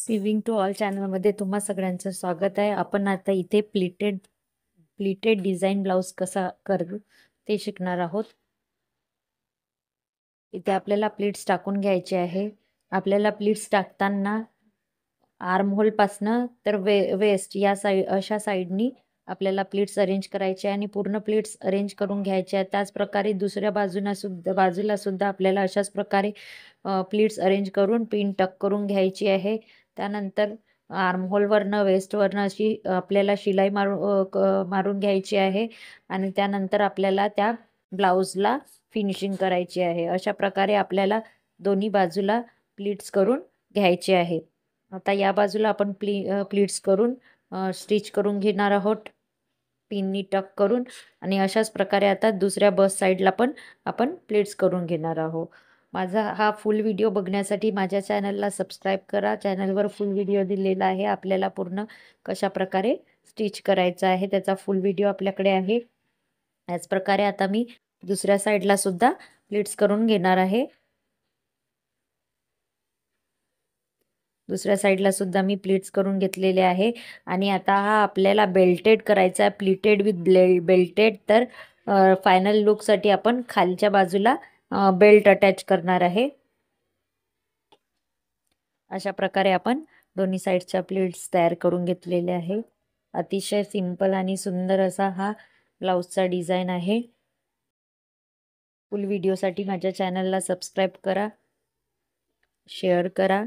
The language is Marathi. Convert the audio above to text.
सिविंग टू ऑल चॅनलमध्ये तुम्हा सगळ्यांचं स्वागत आहे. आपण आता इथे प्लीटेड डिझाईन ब्लाउज कसा करू ते शिकणार आहोत. इथे आपल्याला प्लीट्स टाकून घ्यायचे आहे. आपल्याला प्लीट्स टाकताना आर्म होल पासनं तर वेस्ट या साईड अशा साईडनी आपल्याला प्लीट्स अरेंज करायचे आणि पूर्ण प्लीट्स अरेंज करून घ्यायचे आहे. त्याच प्रकारे दुसऱ्या बाजूला सुद्धा आपल्याला अशाच प्रकारे प्लीट्स अरेंज करून पिन टक करून घ्यायची आहे. त्यानंतर आर्महोलवरनं वेस्टवरनं अशी आपल्याला शिलाई मारून घ्यायची आहे आणि त्यानंतर आपल्याला त्या ब्लाऊजला फिनिशिंग करायची आहे. अशा प्रकारे आपल्याला दोन्ही बाजूला प्लीट्स करून घ्यायचे आहे. आता या बाजूला आपण प्लीट्स करून स्टिच करून घेणार आहोत पिननी टक करून आणि अशाच प्रकारे आता दुसऱ्या बस साईडला पण आपण प्लीट्स करून घेणार आहोत. माझा हा फुल व्हिडिओ बघण्यासाठी माझ्या चॅनलला सबस्क्राईब करा. चॅनलवर फुल व्हिडिओ दिलेला आहे. आपल्याला पूर्ण कशा प्रकारे स्टिच करायचं आहे त्याचा फुल व्हिडिओ आपल्याकडे आहे. याच प्रकारे आता मी दुसऱ्या साईडला सुद्धा प्लीट्स करून घेणार आहे. दुसऱ्या साईडला सुद्धा मी प्लीट्स करून घेतलेले आहे आणि आता हा आपल्याला बेल्टेड करायचा आहे. Pleated with belted. तर फायनल लुकसाठी आपण खालच्या बाजूला बेल्ट अटॅच करणार आहे. अशा प्रकारे आपण दोन्ही साईडच्या प्लीट्स तयार करून घेतलेले आहे. अतिशय सिंपल आणि सुंदर असा हा ब्लाऊजचा डिझाईन आहे. फुल व्हिडिओसाठी माझ्या चॅनलला सबस्क्राईब करा, शेअर करा.